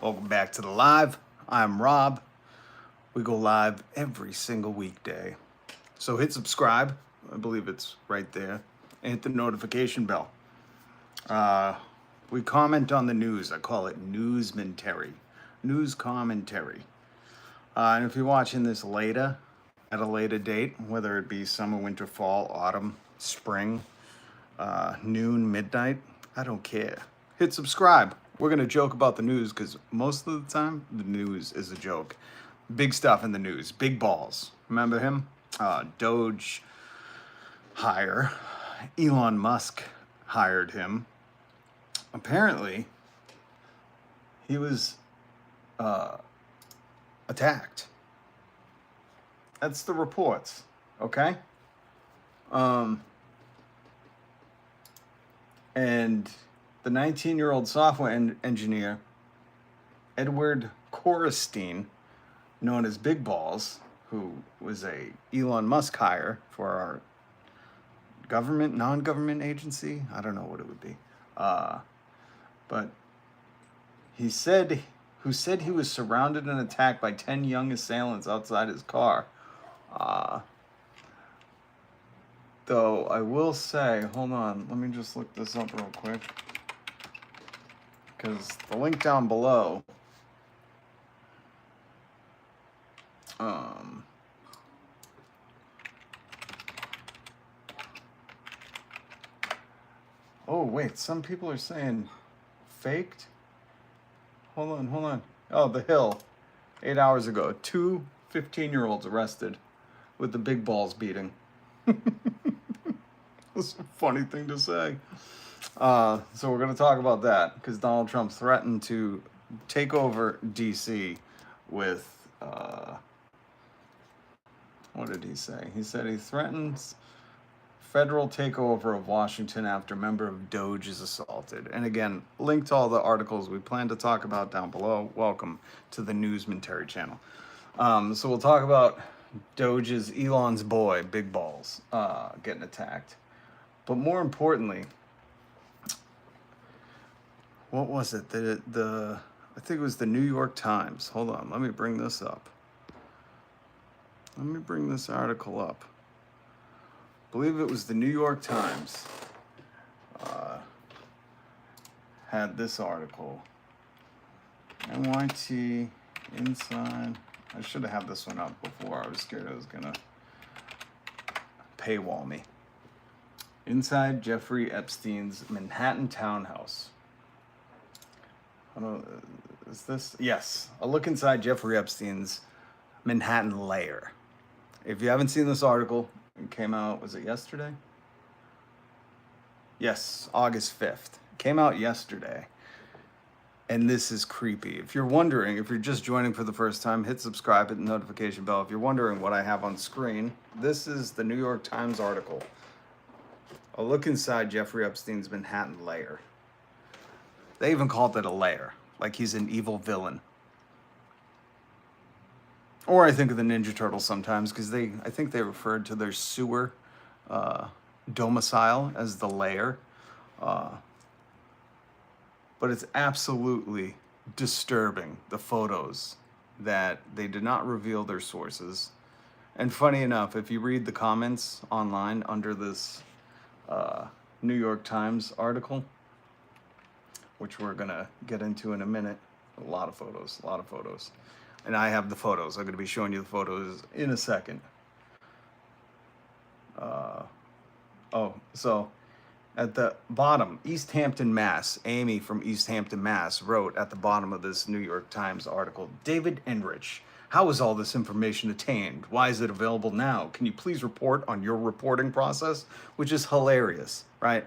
Welcome back to the live. I'm Rob. We go live every single weekday. So hit subscribe. I believe it's right there. And hit the notification bell. We comment on the news. I call it newsmentary. News commentary. And if you're watching this later, at a later date, whether it be summer, winter, fall, autumn, spring, noon, midnight, I don't care. Hit subscribe. We're going to joke about the news because most of the time, the news is a joke. Big stuff in the news. Big balls. Remember him? Doge hire. Elon Musk hired him. Apparently, he was attacked. That's the reports. Okay? And the 19-year-old software engineer, Edward Korestein, known as Big Balls, who was a Elon Musk hire for our government, non-government agency. I don't know what it would be. But he said he was surrounded and attacked by 10 young assailants outside his car. Though I will say, hold on, let me just look this up real quick. Because the link down below, oh wait, some people are saying faked. Hold on. Oh, The Hill, 8 hours ago, 2 15-year-olds arrested with the big balls beating. That's a funny thing to say. So we're going to talk about that because Donald Trump threatened to take over D.C. with, what did he say? He said he threatens federal takeover of Washington after a member of Doge is assaulted. And again, link to all the articles we plan to talk about down below. Welcome to the Newsmentary channel. So we'll talk about Doge's Elon's boy, Big Balls, getting attacked. But more importantly, what was it? I think it was the New York Times. Hold on, let me bring this up. Let me bring this article up. I believe it was the New York Times had this article. NYT inside. I should have had this one up before. I was scared I was gonna paywall me. Inside Jeffrey Epstein's Manhattan townhouse. Is this? Yes. A look inside Jeffrey Epstein's Manhattan Lair. If you haven't seen this article, it came out, was it yesterday? Yes, August 5th. It came out yesterday. And this is creepy. If you're wondering, if you're just joining for the first time, hit subscribe, hit the notification bell. If you're wondering what I have on screen, this is the New York Times article. A look inside Jeffrey Epstein's Manhattan Lair. They even called it a lair, like he's an evil villain. Or I think of the Ninja Turtles sometimes, because I think they referred to their sewer domicile as the lair. But it's absolutely disturbing, the photos, that they did not reveal their sources. And funny enough, if you read the comments online under this New York Times article, which we're going to get into in a minute, a lot of photos. And I have the photos. I'm going to be showing you the photos in a second. So at the bottom, East Hampton, Mass. Amy from East Hampton, Mass. wrote at the bottom of this New York Times article, David Enrich, how is all this information attained? Why is it available now? Can you please report on your reporting process? Which is hilarious, right?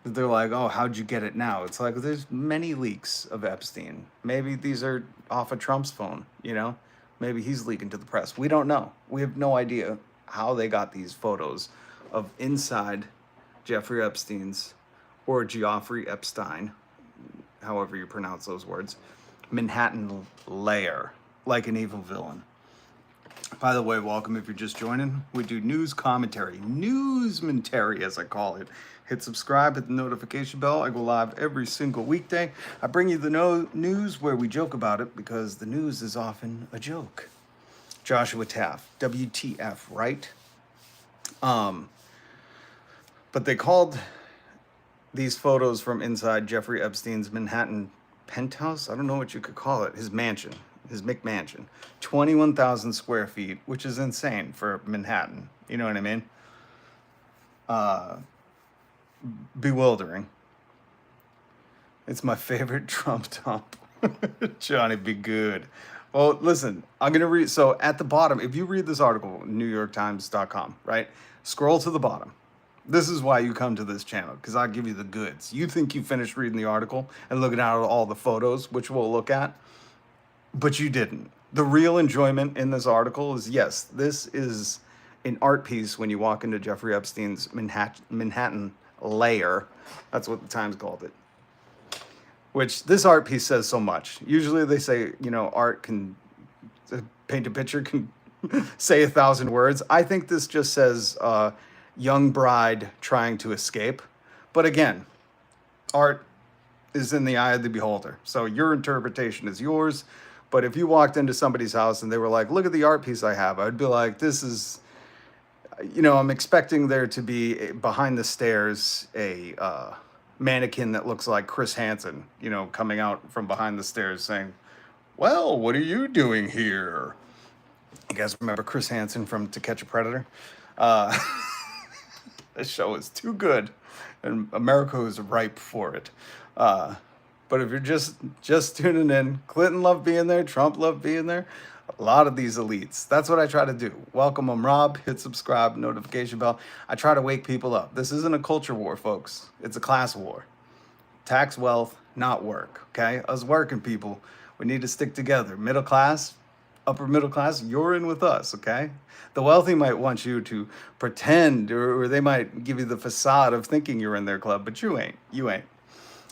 They're like, oh, how'd you get it now? It's like, there's many leaks of Epstein. Maybe these are off of Trump's phone, you know? Maybe he's leaking to the press. We don't know. We have no idea how they got these photos of inside Jeffrey Epstein's, or Geoffrey Epstein, however you pronounce those words, Manhattan Lair, like an evil villain. By the way, welcome if you're just joining. We do news commentary, newsmentary as I call it. Hit subscribe, hit the notification bell. I go live every single weekday. I bring you the news where we joke about it because the news is often a joke. Joshua Taft, WTF, right? But they called these photos from inside Jeffrey Epstein's Manhattan penthouse. I don't know what you could call it. His mansion, his McMansion, 21,000 square feet, which is insane for Manhattan. You know what I mean? Bewildering. It's my favorite Trump dump. Johnny, be good. Well, listen, I'm going to read. So at the bottom, if you read this article, NewYorkTimes.com, right? Scroll to the bottom. This is why you come to this channel, because I give you the goods. You think you finished reading the article and looking at all the photos, which we'll look at, but you didn't. The real enjoyment in this article is, yes, this is an art piece when you walk into Jeffrey Epstein's Manhattan Lair. That's what the Times called it. Which this art piece says so much. Usually they say, you know, art can paint a picture, can say 1,000 words. I think this just says young bride trying to escape. But again, art is in the eye of the beholder. So your interpretation is yours. But if you walked into somebody's house and they were like, look at the art piece I have, I'd be like, this is, you know, I'm expecting there to be behind the stairs a mannequin that looks like Chris Hansen, you know, coming out from behind the stairs saying, well, what are you doing here? You guys remember Chris Hansen from To Catch a Predator? This show is too good, and America is ripe for it. But if you're just tuning in, Clinton loved being there, Trump loved being there, a lot of these elites. That's what I try to do. Welcome them, Rob. Hit subscribe, notification bell. I try to wake people up. This isn't a culture war, folks. It's a class war. Tax wealth, not work, okay? Us working people, we need to stick together. Middle class, upper middle class, you're in with us, okay? The wealthy might want you to pretend, or they might give you the facade of thinking you're in their club, but you ain't. You ain't.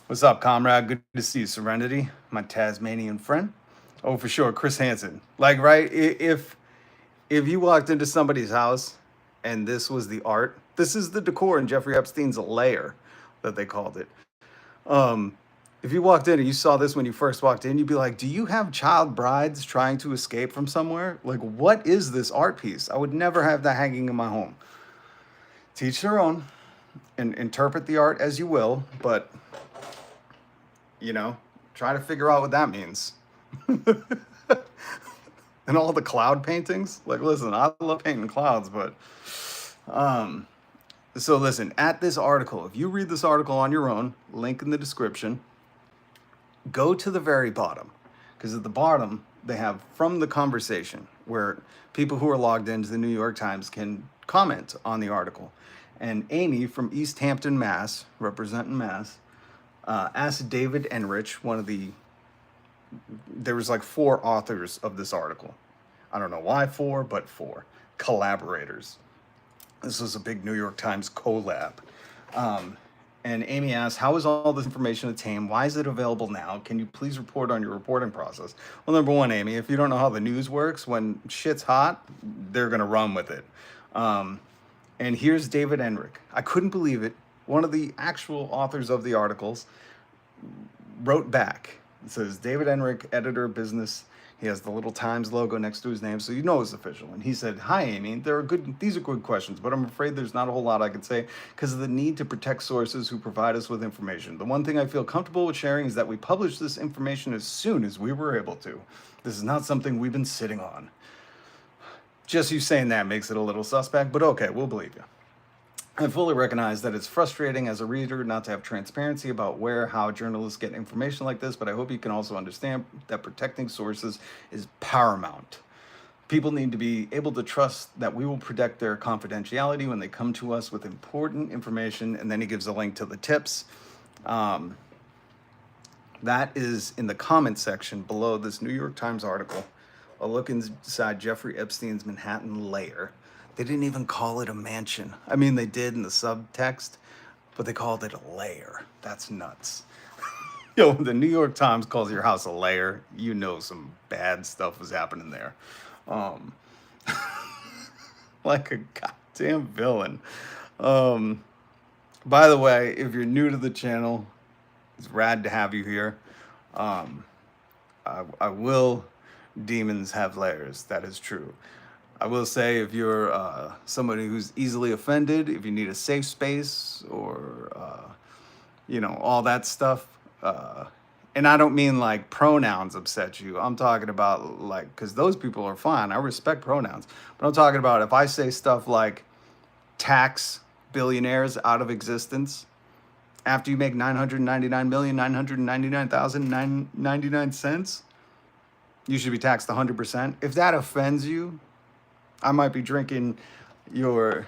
What's up, comrade? Good to see you, Serenity, my Tasmanian friend. Oh, for sure, Chris Hansen. Like, right? If you walked into somebody's house and this was the art, this is the decor in Jeffrey Epstein's Lair, that they called it. If you walked in and you saw this when you first walked in, you'd be like, do you have child brides trying to escape from somewhere? Like, what is this art piece? I would never have that hanging in my home. Teach their own and interpret the art as you will, but, you know, try to figure out what that means. And all the cloud paintings, like, listen, I love painting clouds, but so listen, at this article, if you read this article on your own, link in the description, go to the very bottom, because at the bottom they have from the conversation where people who are logged into the New York Times can comment on the article. And Amy from East Hampton, Mass, representing Mass, asked David Enrich, there was like 4 authors of this article. I don't know why 4, but 4 collaborators. This was a big New York Times collab. And Amy asked, how is all this information obtained? Why is it available now? Can you please report on your reporting process? Well, number one, Amy, if you don't know how the news works, when shit's hot, they're going to run with it. And here's David Enrich. I couldn't believe it. One of the actual authors of the articles wrote back. It says, David Enrich, editor of business. He has the little Times logo next to his name, so you know it's official. And he said, hi, Amy, these are good questions, but I'm afraid there's not a whole lot I can say because of the need to protect sources who provide us with information. The one thing I feel comfortable with sharing is that we published this information as soon as we were able to. This is not something we've been sitting on. Just you saying that makes it a little suspect, but okay, we'll believe you. I fully recognize that it's frustrating as a reader not to have transparency about how journalists get information like this, but I hope you can also understand that protecting sources is paramount. People need to be able to trust that we will protect their confidentiality when they come to us with important information, and then he gives a link to the tips. That is in the comment section below this New York Times article. A look inside Jeffrey Epstein's Manhattan Lair. They didn't even call it a mansion. I mean, they did in the subtext, but they called it a lair. That's nuts. Yo, the New York Times calls your house a lair, you know some bad stuff was happening there. Like a goddamn villain. Um, by the way, if you're new to the channel, it's rad to have you here. Um, I will. Demons have lairs. That is true. I will say, if you're somebody who's easily offended, if you need a safe space, or all that stuff. And I don't mean like pronouns upset you. I'm talking about like, because those people are fine. I respect pronouns. But I'm talking about if I say stuff like tax billionaires out of existence after you make 999,999,999 cents, you should be taxed 100%. If that offends you, I might be drinking your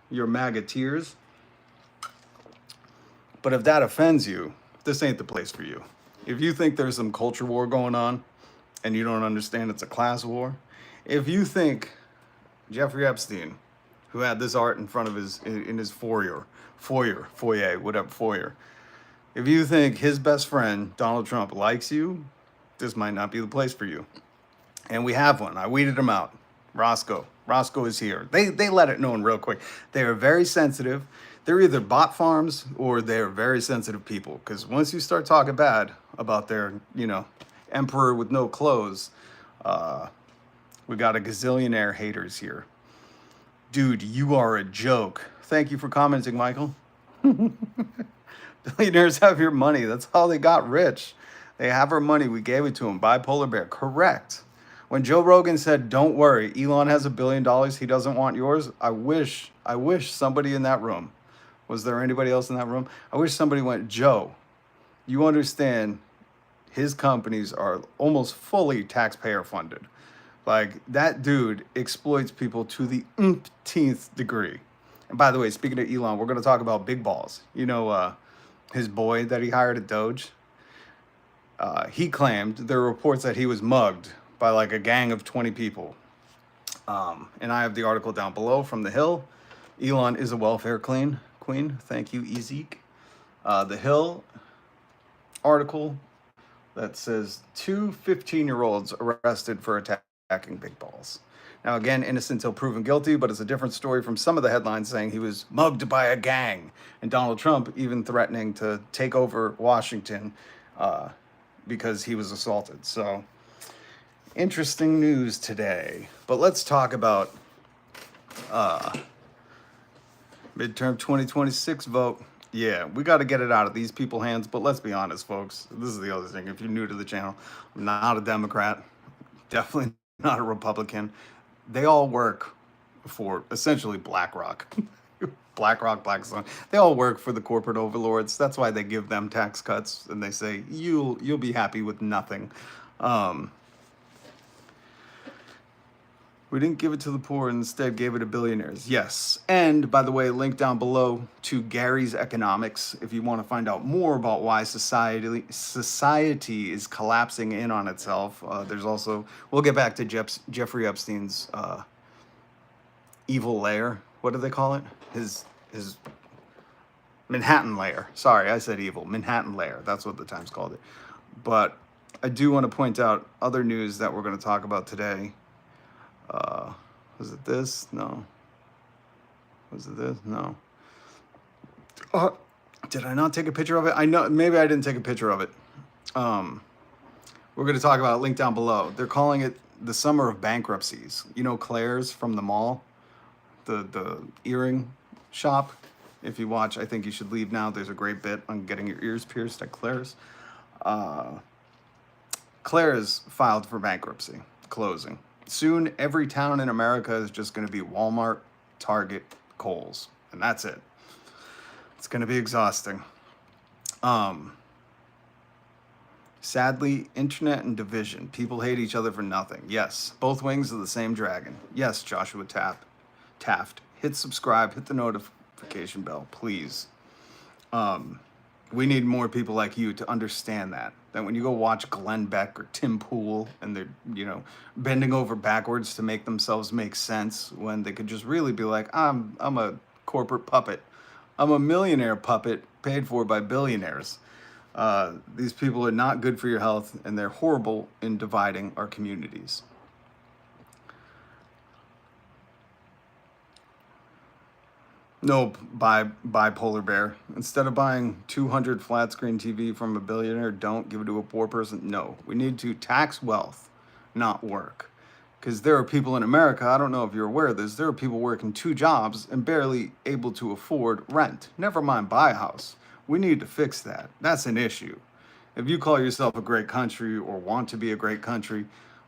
MAGA tears. But if that offends you, this ain't the place for you. If you think there's some culture war going on and you don't understand it's a class war, if you think Jeffrey Epstein, who had this art in front of his foyer, if you think his best friend, Donald Trump, likes you, this might not be the place for you. And we have one. I weeded him out. Roscoe is here. They let it known real quick. They are very sensitive. They're either bot farms or they're very sensitive people. Because once you start talking bad about their, emperor with no clothes, we got a gazillionaire haters here. Dude, you are a joke. Thank you for commenting, Michael. Billionaires have your money. That's how they got rich. They have our money. We gave it to them. Bipolar Bear. Correct. When Joe Rogan said, "Don't worry, Elon has $1 billion. He doesn't want yours." I wish somebody in that room. Was there anybody else in that room? I wish somebody went, "Joe, you understand his companies are almost fully taxpayer funded. Like, that dude exploits people to the umpteenth degree." And by the way, speaking of Elon, we're going to talk about big balls. His boy that he hired at Doge. He claimed there were reports that he was mugged by like a gang of 20 people. And I have the article down below from The Hill. Elon is a welfare queen. Thank you, Ezek. The Hill article that says 2 15-year-olds arrested for attacking big balls. Now, again, innocent till proven guilty, but it's a different story from some of the headlines saying he was mugged by a gang. And Donald Trump even threatening to take over Washington because he was assaulted. So, interesting news today. But let's talk about midterm 2026 vote. Yeah, we got to get it out of these people's hands. But let's be honest, folks. This is the other thing. If you're new to the channel, I'm not a Democrat. Definitely not a Republican. They all work for essentially BlackRock. BlackRock, Blackstone. They all work for the corporate overlords. That's why they give them tax cuts and they say you'll be happy with nothing. We didn't give it to the poor, instead gave it to billionaires. Yes. And by the way, link down below to Gary's Economics if you want to find out more about why society is collapsing in on itself. There's also, we'll get back to Jeffrey Epstein's evil lair. What do they call it? His Manhattan lair. Sorry, I said evil. Manhattan lair. That's what the Times called it. But I do want to point out other news that we're going to talk about today. Was it this? No. Was it this? No. Did I not take a picture of it? I know, maybe I didn't take a picture of it. We're going to talk about it, link down below. They're calling it the summer of bankruptcies. Claire's from the mall, the earring shop. If you watch I Think You Should Leave Now, there's a great bit on getting your ears pierced at Claire's. Claire's filed for bankruptcy, closing. Soon, every town in America is just going to be Walmart, Target, Kohl's, and that's it. It's going to be exhausting. Sadly, internet and division. People hate each other for nothing. Yes, both wings of the same dragon. Yes, Joshua Taft. Hit subscribe, hit the notification bell, please. We need more people like you to understand that when you go watch Glenn Beck or Tim Pool and they're, bending over backwards to make themselves make sense when they could just really be like, I'm a corporate puppet. I'm a millionaire puppet paid for by billionaires. These people are not good for your health and they're horrible in dividing our communities. Nope, buy Polar Bear. Instead of buying 200 flat screen TV from a billionaire, don't give it to a poor person. No, we need to tax wealth, not work. Because there are people in America, I don't know if you're aware of this, there are people working two jobs and barely able to afford rent. Never mind buy a house. We need to fix that. That's an issue. If you call yourself a great country or want to be a great country,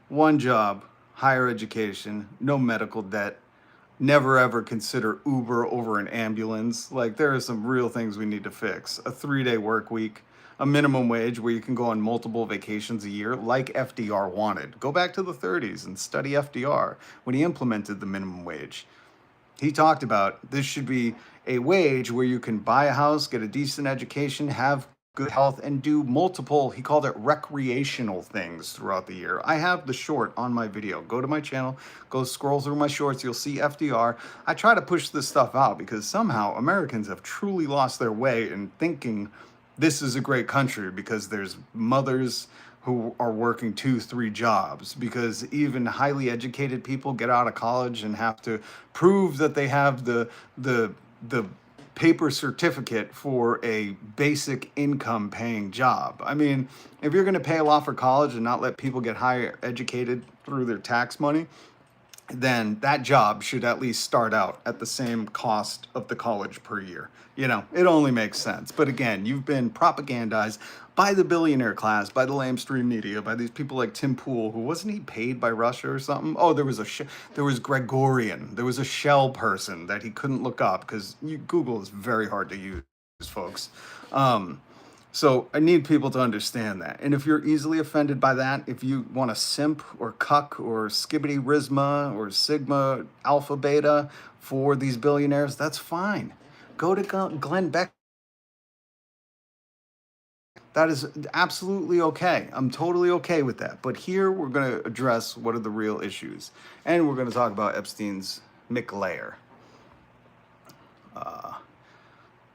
one job, higher education, no medical debt, never ever consider Uber over an ambulance. Like, there are some real things we need to fix. A 3-day work week, a minimum wage where you can go on multiple vacations a year, like FDR wanted. Go back to the 30s and study FDR when he implemented the minimum wage. He talked about this should be a wage where you can buy a house, get a decent education, have good health, and do multiple, he called it recreational things throughout the year. I have the short on my video. Go to my channel, go scroll through my shorts, you'll see FDR. I try to push this stuff out because somehow Americans have truly lost their way in thinking this is a great country because there's mothers who are working 2, 3 jobs, because even highly educated people get out of college and have to prove that they have the paper certificate for a basic income paying job. I mean, if you're going to pay a lot for college and not let people get higher educated through their tax money, then that job should at least start out at the same cost of the college per year. You know, it only makes sense. But again, you've been propagandized by the billionaire class, by the lamestream media, by these people like Tim Pool, who wasn't he paid by Russia or something? Oh, there was Gregorian, there was a shell person that he couldn't look up because Google is very hard to use, folks. So I need people to understand that. And if you're easily offended by that, if you want to simp or cuck or skibbity risma or sigma alpha beta for these billionaires, that's fine. Go to Glenn Beck. That is absolutely okay. I'm totally okay with that. But here we're going to address what are the real issues. And we're going to talk about Epstein's Lair.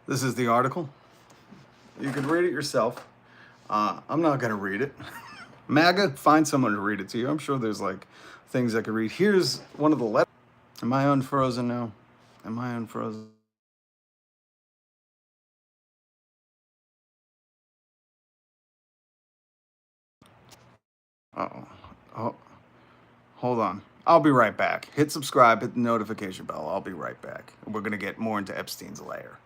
This is the article. You can read it yourself. I'm not going to read it. MAGA, find someone to read it to you. I'm sure there's like things I could read. Here's one of the letters. Am I unfrozen now? Am I unfrozen? Uh-oh. Oh, hold on. I'll be right back. Hit subscribe, hit the notification bell. I'll be right back. We're going to get more into Epstein's Lair.